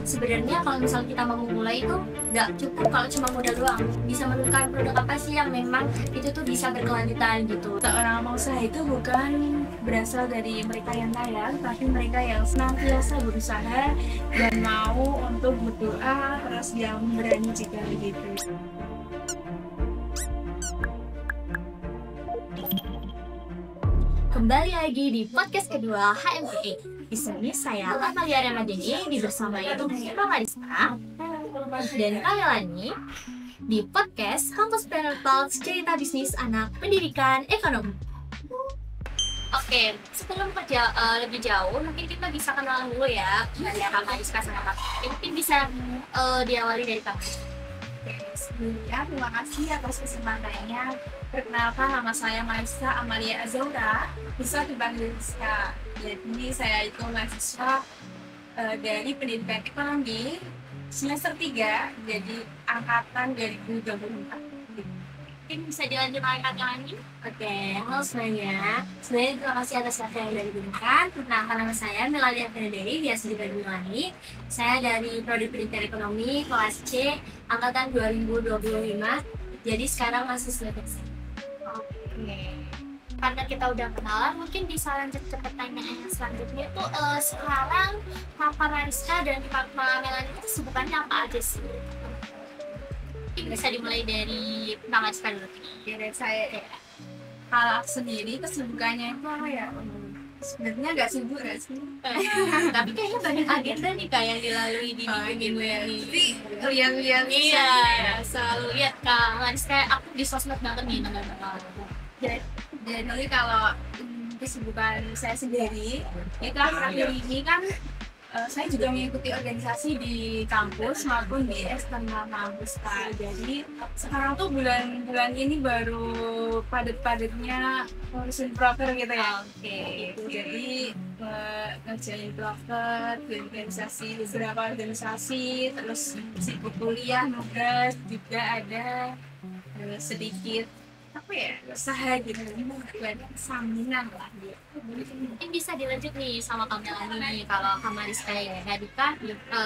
sebenarnya kalau misalnya kita mau memulai itu nggak cukup kalau cuma modal doang, bisa menentukan produk apa sih yang memang itu tuh bisa berkelanjutan gitu. Seorang pengusaha itu bukan berasal dari mereka yang kaya, tapi mereka yang senantiasa berusaha dan mau untuk berdoa, terus yang berani juga gitu. Kembali lagi di podcast kedua HMPE. Di sini saya Amalia Ramadhani bersama Ibu Mariska dan Kamelani di podcast Kampus Planner Talks, cerita bisnis anak pendidikan ekonomi. Oke, sebelum lebih jauh, mungkin kita bisa kenalan dulu ya dari Kak Mariska sama Kak. Mungkin bisa diawali dari Kak. Sebelumnya, terima kasih atas kesempatannya. Perkenalkan, nama saya Mariska Amalia Azaura, bisa dipanggil Rizka. Jadi saya itu mahasiswa dari pendidikan ekonomi semester 3, jadi angkatan 2024. Mungkin bisa dilanjutkan lagi. Oke, halo semuanya. Sebenarnya terima kasih atas waktu yang sudah diberikan. Perkenalkan, nama saya Meladia Fernandari, biasa dipanggil Melani. Saya dari Prodi Pendidikan Ekonomi kelas C angkatan 2025. Jadi sekarang masih seleksi. Oke. Karena kita udah kenalan, mungkin bisa lanjut ke pertanyaan yang selanjutnya tuh sekarang Kak Mariska dan Kak Melani itu kesibukannya apa aja sih? Mungkin bisa dimulai dari Kak Mariska dulu. Dari saya, kalau aku sendiri kesibukannya itu apa ya? Sebenarnya nggak sibuk nggak sih? Tapi kayaknya banyak agenda nih Kak yang dilalui di minggu ini. Jadi lihat-lihat. Iya, selalu lihat Kak Mariska, aku di sosmed banget nih teman-teman. Jadi kalau kesibukan saya sendiri itu akhir-akhir ini kan saya juga mengikuti organisasi di kampus maupun di eksternal kampus Kak. Jadi sekarang tuh bulan ini baru padat-padatnya ngurusin proker gitu ya. Oke. Gitu. Jadi ngerjain proker di organisasi, beberapa organisasi, terus sibuk kuliah, nugas juga ada sedikit apa ya, usaha gitu, buat saminan lah gitu. Mungkin bisa dilanjut nih sama Kak Melani nih, kalau Kak Mariska ya tadi kan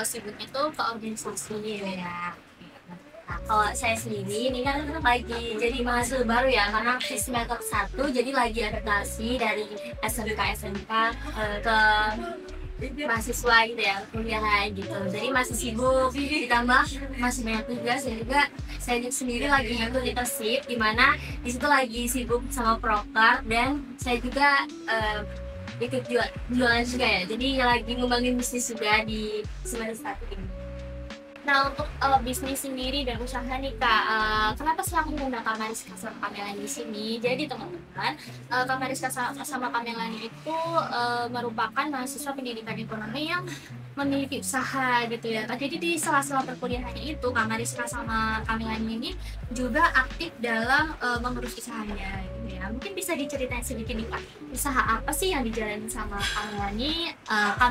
sibuknya tuh ke organisasi ya. Nah, kalau saya sendiri ini kan lagi jadi mahasiswa baru ya, karena semester 1 jadi lagi adaptasi dari SMK ke mahasiswa gitu ya, kuliah gitu. Jadi masih sibuk, ditambah masih banyak tugas, dan juga saya sendiri lagi ngambil leadership, di mana di situ lagi sibuk sama proker, dan saya juga ikut jualan juga ya. Jadi lagi ngembangin bisnis juga di semester 1 ini. Nah, untuk bisnis sendiri dan usaha nih Kak, kenapa sih aku mengundang Kak Mariska sama Kak Melani di sini? Jadi teman-teman, Kak Mariska sama Kak Melani itu merupakan mahasiswa pendidikan ekonomi yang memiliki usaha gitu ya. Jadi di sela-sela perkuliahannya itu Kak Mariska sama Kak Melani ini juga aktif dalam mengurus usahanya gitu ya. Mungkin bisa diceritain sedikit nih Kak, usaha apa sih yang dijalani sama Kak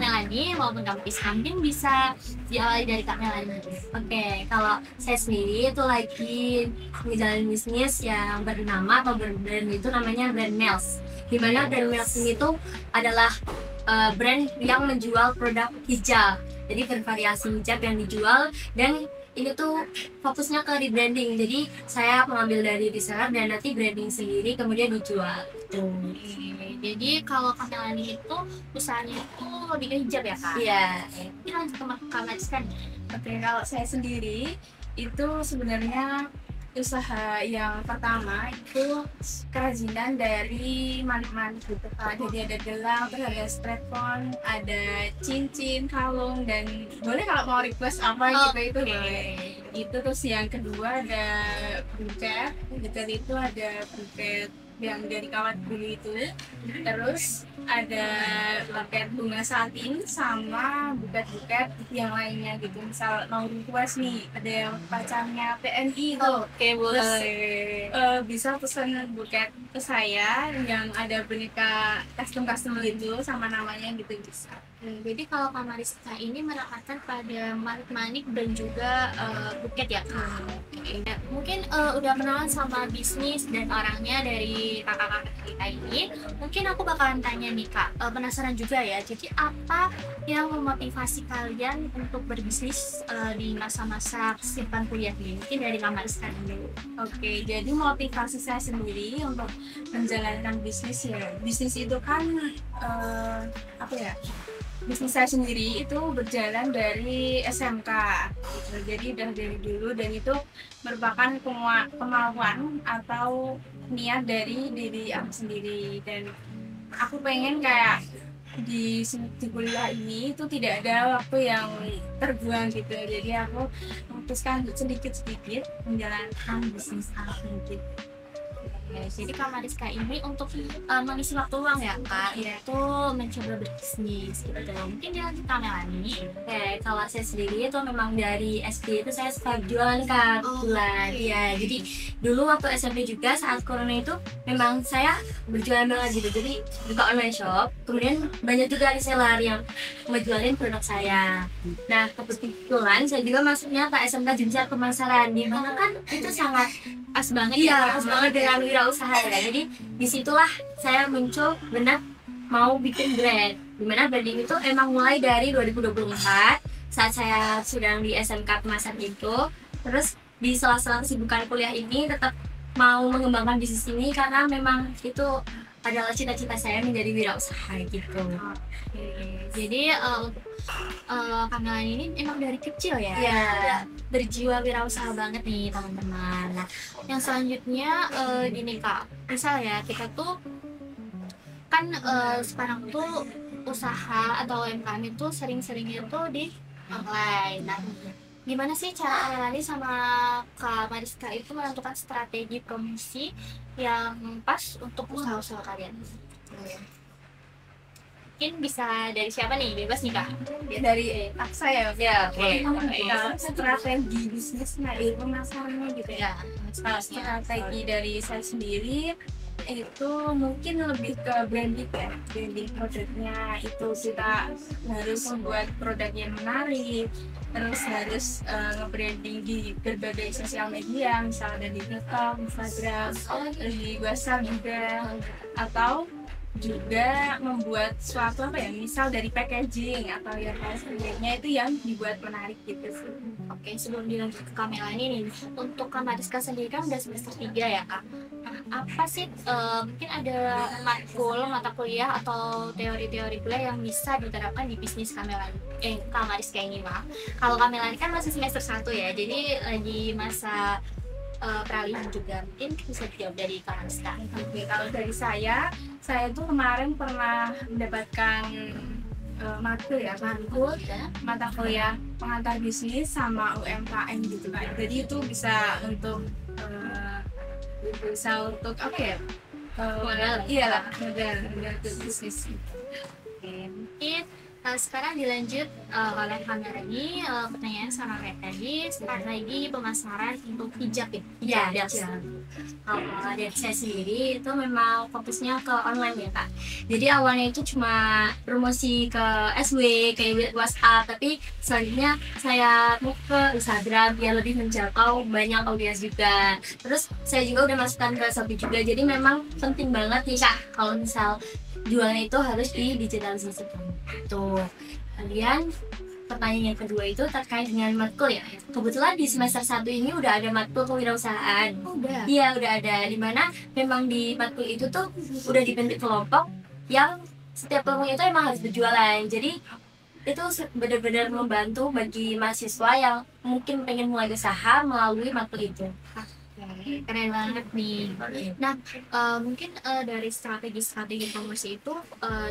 Melani maupun Kak Mariska? Mungkin bisa diawali dari Kak Melani. Oke, kalau saya sendiri itu lagi ngejalanin bisnis yang bernama atau brand itu namanya Brand Melz. Dimana Brand Melz ini tuh adalah brand yang menjual produk hijab. Jadi bervariasi hijab yang dijual, dan ini tuh fokusnya ke rebranding. Jadi saya mengambil dari reseller dan nanti branding sendiri kemudian dijual. Jadi kalau Kak Melani itu usahanya itu lebih ke hijab ya Kak? Iya. Ini lanjut ke Kak Mariska. Oke, kalau saya sendiri itu sebenarnya usaha yang pertama itu kerajinan dari manik-manik gitu Kak. Jadi ada gelang, terus ada strap-on, ada cincin, kalung, dan boleh kalau mau request apa gitu itu boleh. Itu terus yang kedua ada buket. Buket itu ada buket yang dari kawat bulu itu, terus ada buket bunga satin sama buket-buket yang lainnya gitu. Misal mau request nih, ada yang pacarnya PNI itu, Oke, boleh. bisa pesan buket ke saya yang ada boneka custom gitu sama namanya gitu bisa. Jadi kalau Kak Mariska ini menekankan pada manik-manik dan juga buket ya Kak. Oke. Ya, mungkin udah kenalan sama bisnis dan orangnya dari kakak-kakak kita ini. Mungkin aku bakalan tanya nih Kak, penasaran juga ya. Jadi apa yang memotivasi kalian untuk berbisnis di masa-masa simpan kuliah ini? Mungkin dari Kak Mariska dulu. Oke, jadi motivasi saya sendiri untuk menjalankan bisnis ya. Bisnis itu kan apa ya? Bisnis saya sendiri itu berjalan dari SMK gitu. Jadi udah dari dulu dan itu merupakan kemauan atau niat dari diri aku sendiri dan aku pengen kayak di kuliah ini itu tidak ada waktu yang terbuang gitu. Jadi aku memutuskan sedikit-sedikit menjalankan bisnis aku gitu. Jadi Kak Mariska ini untuk mengisi waktu luang ya Kak, itu mencoba berbisnis gitu. Mungkin dilanjut Kak Melani. Oke, kalau saya sendiri itu memang dari SD itu saya suka jualan Kak, kebetulan. Ya, jadi dulu waktu SMP juga saat corona itu memang saya berjualan banget gitu. Jadi buka online shop, kemudian banyak juga reseller yang ngejualin produk saya. Nah, kebetulan saya juga masuknya ke SMK Jurusan Pemasaran, di mana kan itu sangat Pas banget iya, pas banget dengan wirausaha ya. Jadi disitulah saya muncul benar mau bikin brand. Dimana branding itu emang mulai dari 2024 saat saya sedang di SMK Pemasaran itu. Terus di sela-sela kesibukan kuliah ini tetap mau mengembangkan bisnis ini karena memang itu adalah cita-cita saya menjadi wirausaha gitu. Jadi Kamilan ini emang dari kecil ya, Iya. berjiwa wirausaha banget nih teman-teman. Nah, yang selanjutnya gini Kak, misal ya kita tuh kan sekarang tuh usaha atau UMKM itu sering-seringnya tuh di online. Nah, gimana sih cara Melani sama Kak Mariska itu menentukan strategi promosi yang pas untuk usaha-usaha kalian? Mungkin bisa dari siapa nih? Bebas nih Kak. Dari saya Ya, strategi bisnisnya di pemasarannya gitu ya. Ya, Strategi dari saya sendiri itu mungkin lebih ke branding ya, branding produknya itu kita harus membuat produk yang menarik, terus harus nge-branding di berbagai sosial media, misalnya di TikTok, Instagram, di WhatsApp juga, atau juga membuat suatu apa ya, misal dari packaging atau yang lain sebagainya itu yang dibuat menarik gitu sih. Oke, sebelum dilanjut ke Kak Melani nih, untuk Kak Mariska sendiri kan udah semester 3 ya Kak. Nah, apa sih mungkin ada mata kuliah atau teori-teori kuliah yang bisa diterapkan di bisnis Kak Melani? Kak Mariska ini mah. Kalau Kak Melani kan masih semester 1 ya, jadi lagi masa peralihan juga. Mungkin bisa dijawab dari Kak Mariska. Oke, kalau dari saya tuh kemarin pernah mendapatkan matkul ya, mata kuliah pengantar bisnis sama UMKM gitu kan. Jadi itu bisa untuk apa ya? Iya lah, modal bisnis. Oke, mungkin sekarang dilanjut oleh Kak Melani, pertanyaan sama kayak tadi, strategi pemasaran untuk hijab ya? Iya, hijab. Kalau dari saya sendiri itu memang fokusnya ke online ya Kak. Jadi awalnya itu cuma promosi ke SW, ke WhatsApp, tapi selanjutnya saya mau ke Instagram biar lebih menjangkau banyak audiens juga. Terus saya juga udah masukkan ke Shopee juga, jadi memang penting banget nih Kak kalau misal jualnya itu harus di digitalisasikan. Tuh. Kemudian pertanyaan yang kedua itu terkait dengan matkul ya. Kebetulan di semester 1 ini udah ada matkul kewirausahaan. Udah. Iya, udah ada. Dimana memang di matkul itu tuh udah dibentuk kelompok yang setiap kelompok itu emang harus berjualan. Jadi itu benar-benar membantu bagi mahasiswa yang mungkin pengen mulai usaha melalui matkul itu. Keren banget nih. Nah, mungkin dari strategi promosi itu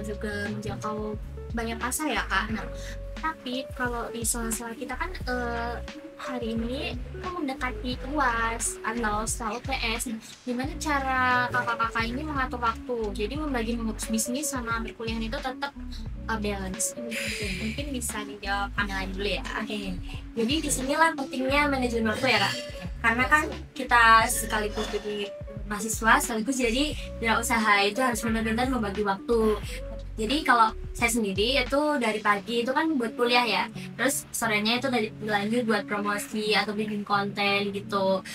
juga menjangkau banyak pasar ya Kak. Nah, tapi kalau di sela-sela kita kan hari ini kan mendekati UAS atau setelah UTS, gimana cara kakak-kakak ini mengatur waktu? Jadi membagi mengurus bisnis sama berkuliah itu tetap balance. Mungkin bisa dijawab Kamila dulu ya. Oke. Jadi disinilah pentingnya manajemen waktu ya Kak. Karena kan kita sekalipun jadi mahasiswa sekaligus jadi wirausaha itu harus benar-benar membagi waktu. Jadi kalau saya sendiri itu dari pagi itu kan buat kuliah ya, terus sorenya itu dilanjut buat promosi atau bikin konten gitu.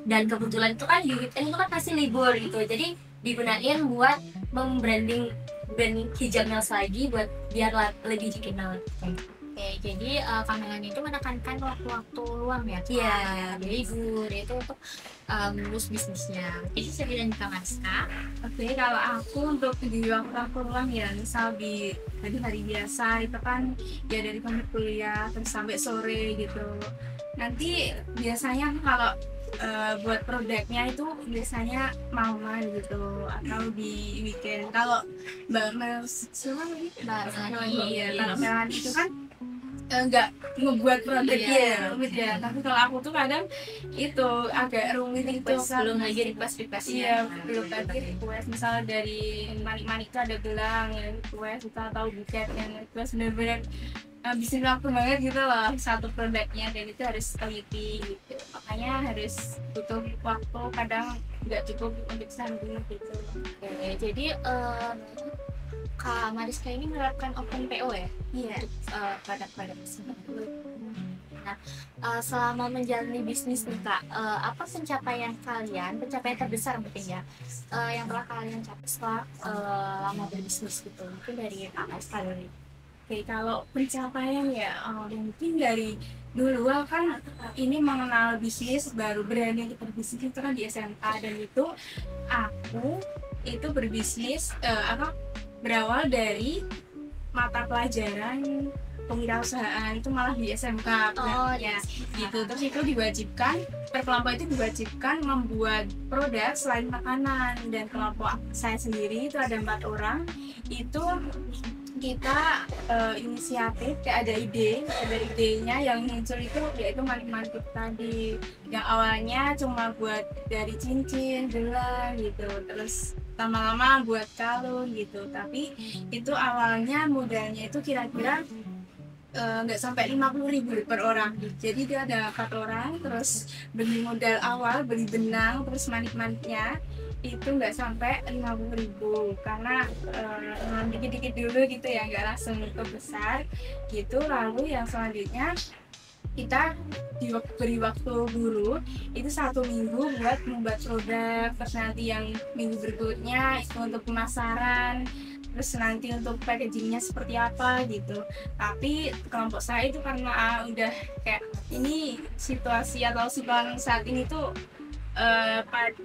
Dan kebetulan itu kan di weekend itu kan pasti libur gitu, jadi digunain buat membranding brand hijab nails lagi buat biar lebih dikenal. Oke, jadi Kamelan itu menekankan waktu-waktu luang ya? Iya, libur itu untuk mengurus bisnisnya. Jadi saya bilang Kak Mariska. Oke, kalau aku untuk di waktu aku luang ya, misal di hari biasa itu kan ya dari pagi kuliah terus sampai sore gitu. Nanti biasanya kalau buat produknya itu biasanya malaman gitu atau di weekend. Kalau Mbak Mel ya, kalau Melani itu kan nggak ngebuat produknya rumit ya, tapi kalau aku tuh kadang itu agak rumit itu Belum lagi request-requestnya. iya, belum lagi request misalnya dari manik-manik itu ada gelang yang request kita tahu buket yang request bener-bener habisin waktu banget gitu loh satu produknya, dan itu harus teliti gitu, makanya harus butuh waktu, kadang nggak cukup untuk sambung gitu. Oke, jadi Kak Mariska ini menerapkan open PO ya? Iya. Untuk produk-produk tersebut. Nah, selama menjalani bisnis nih Kak, apa pencapaian terbesar mungkin ya, yang telah kalian capai setelah lama berbisnis gitu, mungkin dari Kak Mariska dulu. Oke, kalau pencapaian ya mungkin dari dulu kan ini mengenal bisnis, baru berani untuk berbisnis itu kan di SMK, dan itu aku itu berbisnis berawal dari mata pelajaran kewirausahaan itu malah di SMK. Ya gitu, terus itu diwajibkan, per kelompok itu diwajibkan membuat produk selain makanan, dan kelompok saya sendiri itu ada 4 orang. Itu kita inisiatif, kayak ada idenya yang muncul itu yaitu manik-manik tadi, yang awalnya cuma buat dari cincin, gelang gitu, terus lama-lama buat kalung gitu, tapi itu awalnya modalnya itu kira-kira nggak sampai 50.000 per orang. Jadi dia ada 4 orang, terus beli modal awal, beli benang, terus manik-maniknya itu nggak sampai 50.000 karena dikit-dikit dulu gitu ya, nggak langsung ke besar gitu. Lalu yang selanjutnya kita beri waktu guru itu 1 minggu buat membuat produk, terus nanti yang minggu berikutnya itu untuk pemasaran, terus nanti untuk packagingnya seperti apa gitu. Tapi kelompok saya itu karena udah kayak ini situasi atau situasi saat ini tuh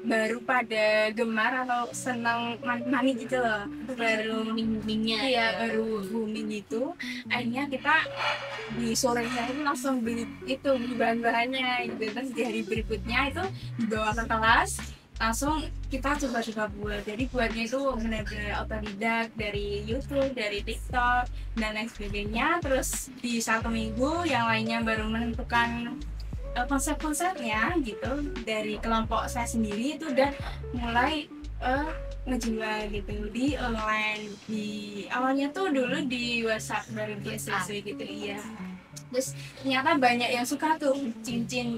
baru pada gemar atau senang manik gitu loh, baru boomingnya ya, baru booming gitu. Akhirnya kita di sorenya itu langsung beli bahan-bahannya gitu, terus di hari berikutnya itu dibawa ke kelas, langsung kita coba-coba buat. Jadi buatnya itu benar-benar otodidak dari YouTube, dari TikTok dan lain sebagainya. Terus di 1 minggu yang lainnya baru menentukan konsep-konsepnya gitu. Dari kelompok saya sendiri itu udah mulai ngejual gitu di online. Di awalnya tuh dulu di WhatsApp baru di SSC gitu, iya. Terus ternyata banyak yang suka tuh cincin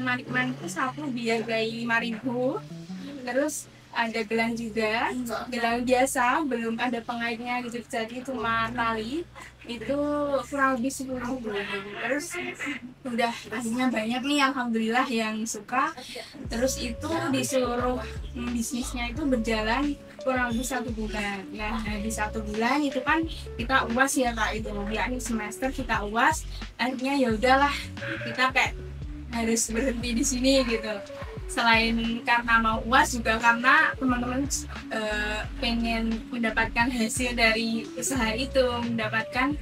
manik-manik itu satu dihargai 5.000. Terus ada gelang juga, gelang biasa belum ada pengaitnya gitu, jadi cuma tali itu kurang lebih 10.000. Terus udah akhirnya banyak nih alhamdulillah yang suka. Terus itu di seluruh bisnisnya itu berjalan kurang lebih 1 bulan. Nah di 1 bulan itu kan kita UAS ya Kak, itu di akhir semester kita UAS. Akhirnya ya udahlah kita kayak harus berhenti di sini gitu. Selain karena mau UAS juga karena teman-teman pengen mendapatkan hasil dari usaha itu, mendapatkan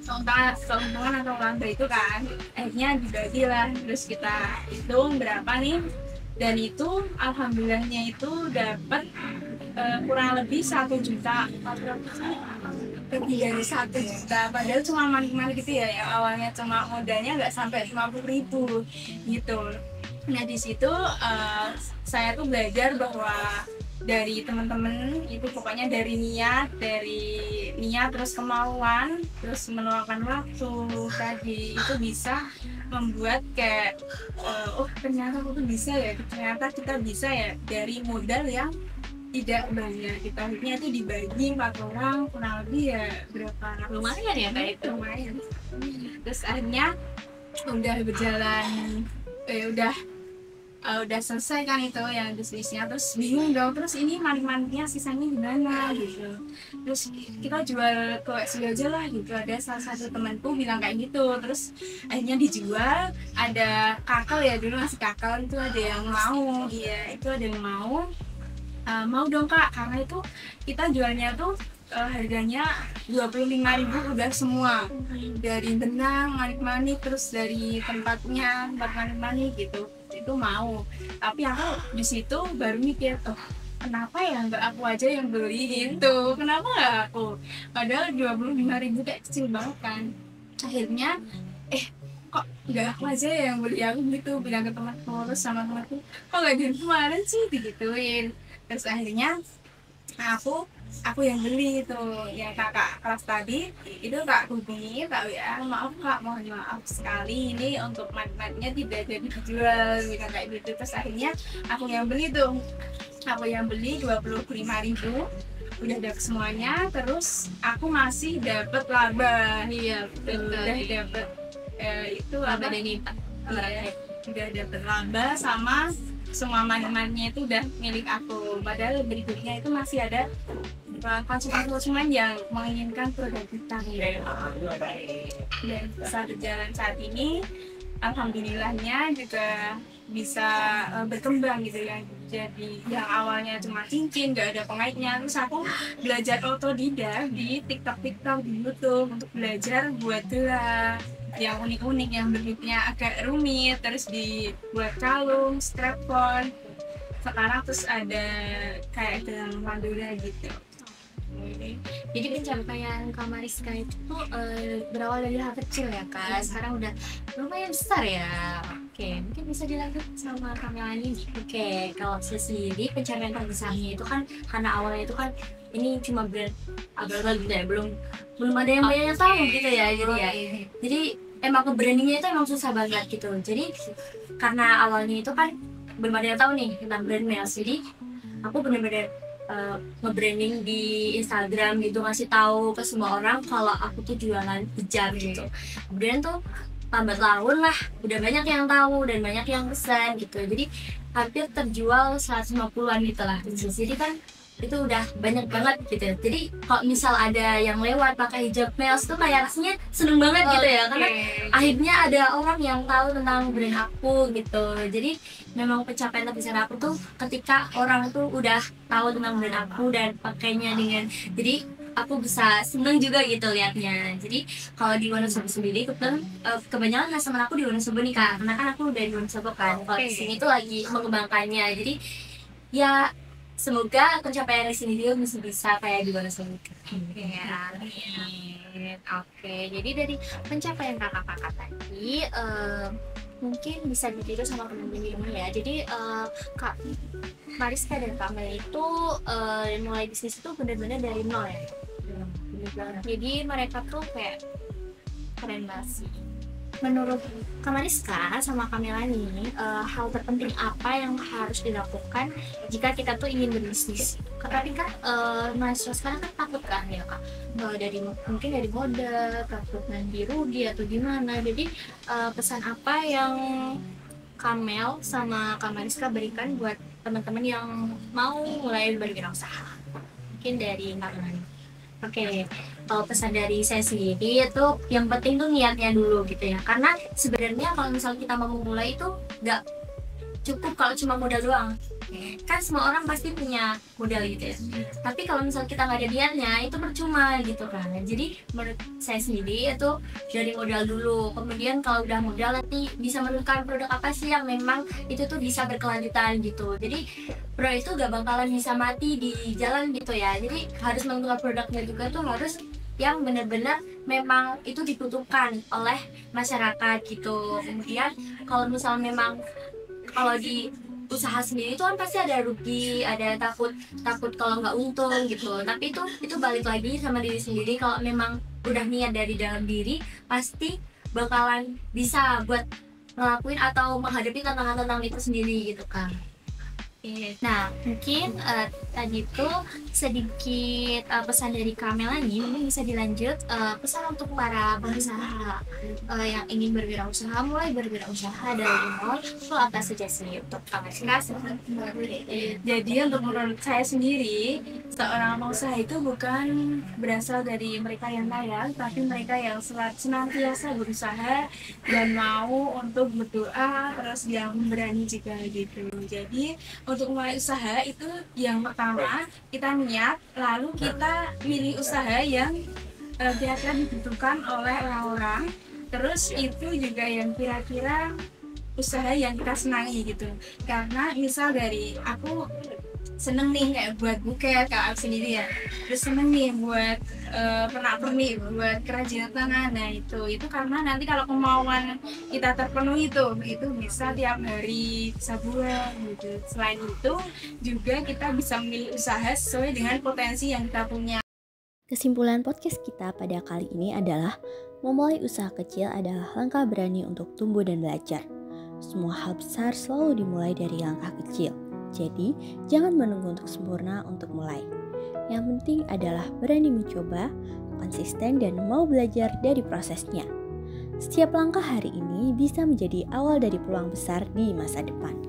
keuntungan atau laba itu kan. Akhirnya dibagilah, terus kita hitung berapa nih, dan itu alhamdulillahnya itu dapat kurang lebih 1 juta, lebih dari 1 juta, padahal cuma manik-manik gitu ya, yang awalnya cuma modalnya nggak sampai 50.000 gitu. Nah di situ saya tuh belajar bahwa dari teman-teman itu, pokoknya dari niat terus kemauan terus meluangkan waktu tadi, itu bisa membuat kayak oh ternyata aku tuh bisa ya, ternyata kita bisa ya dari modal yang tidak banyak. Kita akhirnya itu dibagi 4 orang kurang lebih ya berapa ratus, Lumayan ya kayak itu. lumayan. Terus akhirnya udah berjalan udah selesai kan itu yang bisnisnya, terus bingung dong, terus ini manik-maniknya sisanya gimana gitu. Terus kita jual ke SW aja lah gitu, ada salah satu temanku bilang kayak gitu. Terus akhirnya dijual, ada kakak ya, dulu masih kakak, itu ada yang mau, iya itu ada yang mau. Mau dong kak, karena itu kita jualnya tuh harganya 25.000 udah semua, dari benang manik-manik terus dari tempatnya tempat manik-manik gitu, itu mau. Tapi aku di situ baru mikir, oh kenapa ya nggak aku aja yang beli gitu, kenapa nggak aku, padahal 25.000 kayak kecil banget kan. Akhirnya kok nggak aku aja yang beli, aku gitu bilang ke temanku, terus sama temanku kok nggak dari kemarin sih digituin. Terus akhirnya aku yang beli itu, ya kakak kelas tadi itu kak hubungi, kak WA, maaf kak, mohon maaf sekali ini untuk manik-maniknya tidak jadi dijual gitu, kayak gitu. Terus akhirnya aku yang beli 25.000, udah dapet semuanya. Terus aku masih dapet laba, Iya, udah dapet itu laba apa, dan ini Pak. iya, udah dapet laba sama semua manik-maniknya itu udah milik aku. Padahal berikutnya itu masih ada konsumen yang menginginkan produk kita. Dan saat berjalan saat ini, alhamdulillahnya juga bisa berkembang gitu ya. Jadi yang awalnya cuma cincin, gak ada pengaitnya, terus aku belajar otodidak di TikTok, di YouTube untuk belajar buat gelang yang unik-unik, yang bentuknya agak rumit, terus dibuat kalung, strap-on. Sekarang terus ada kayak gelang Pandora gitu. Jadi pencapaian Kak Mariska itu berawal dari hal kecil ya Kak, sekarang udah lumayan besar ya. Oke, mungkin bisa dilanjut sama Kak Melani. Oke, kalau saya sendiri pencapaian terbesarnya itu kan karena awalnya itu kan ini cuma brand agak gitu ya, belum ada yang banyak tahu gitu ya, jadi emang ke brandingnya itu emang susah banget gitu. Jadi karena awalnya itu kan belum ada yang tahu nih tentang brand Mels, jadi aku benar-benar nge-branding di Instagram gitu, ngasih tahu ke semua orang kalau aku tuh jualan hijab gitu. Kemudian tuh lambat laun lah udah banyak yang tahu dan banyak yang pesan gitu, jadi hampir terjual 150-an gitu lah. Jadi kan itu udah banyak banget gitu. Jadi kalau misal ada yang lewat pakai hijab Mels tuh kayak rasanya seneng banget gitu ya, karena akhirnya ada orang yang tahu tentang brand aku gitu. Jadi memang pencapaian terbesar aku tuh ketika orang tuh udah tahu tentang brand aku dan pakainya dengan, jadi aku bisa seneng juga gitu liatnya. Jadi kalau di Wonosobo sendiri kebanyakan customer aku di Wonosobo nih Kak, karena kan aku udah di Wonosobo kan. Kalau di sini tuh lagi mengembangkannya, jadi ya semoga pencapaian di sini juga bisa kayak di Wonosobo. Oke, jadi dari pencapaian kakak-kakak tadi mungkin bisa ditiru sama teman-teman ini ya. Jadi Kak Mariska dan Kak Mel itu mulai bisnis itu benar-benar dari nol ya. Jadi mereka tuh kayak keren banget sih. Menurut Kak Mariska sama Kak Melani, hal terpenting apa yang harus dilakukan jika kita tuh ingin berbisnis? Tapi kan mahasiswa sekarang kan takut kan ya Kak, mungkin dari modal, takut nanti rugi atau gimana. Jadi pesan apa yang Kak Mel sama Kak Mariska berikan buat teman-teman yang mau mulai berwirausaha? Mungkin dari Kak Melani. Oke, kalau pesan dari saya sendiri itu yang penting tuh niatnya dulu gitu ya. Karena sebenarnya kalau misal kita mau mulai itu nggak cukup kalau cuma modal doang. Kan semua orang pasti punya modal gitu ya. Tapi kalau misal kita nggak ada niatnya itu percuma gitu kan. Jadi menurut saya sendiri itu dari modal dulu. Kemudian kalau udah modal nanti bisa menentukan produk apa sih yang memang itu tuh bisa berkelanjutan gitu. Jadi produk itu gak bakalan bisa mati di jalan gitu ya. Jadi harus menentukan produknya juga tuh harus yang benar-benar memang itu dibutuhkan oleh masyarakat gitu. Kemudian kalau misal memang kalau di usaha sendiri itu kan pasti ada rugi, ada takut kalau nggak untung gitu. Tapi itu balik lagi sama diri sendiri. Kalau memang udah niat dari dalam diri, pasti bakalan bisa buat ngelakuin atau menghadapi tantangan-tantangan itu sendiri gitu kan. Nah, mungkin tadi tuh sedikit pesan dari Kamela nih, mungkin bisa dilanjut pesan untuk para pengusaha yang ingin berwirausaha, mulai berwirausaha dari nol, itu apa saja sih untuk Kamela? Jadi untuk menurut saya sendiri, seorang pengusaha itu bukan berasal dari mereka yang kaya, tapi mereka yang senantiasa berusaha dan mau untuk berdoa, terus yang berani juga gitu. Jadi untuk mulai usaha itu yang pertama kita niat, lalu kita pilih usaha yang kira-kira dibutuhkan oleh orang-orang, terus itu juga yang kira-kira usaha yang kita senangi gitu. Karena misal dari aku seneng nih kayak buat buket kalau aku sendiri ya, terus seneng nih buat pernak-pernik, buat kerajinan tangan. Nah itu karena nanti kalau kemauan kita terpenuhi itu bisa tiap hari bisa buat gitu. Selain itu juga kita bisa memilih usaha sesuai dengan potensi yang kita punya. Kesimpulan podcast kita pada kali ini adalah memulai usaha kecil adalah langkah berani untuk tumbuh dan belajar. Semua hal besar selalu dimulai dari langkah kecil. Jadi, jangan menunggu untuk sempurna untuk mulai. Yang penting adalah berani mencoba, konsisten, dan mau belajar dari prosesnya. Setiap langkah hari ini bisa menjadi awal dari peluang besar di masa depan.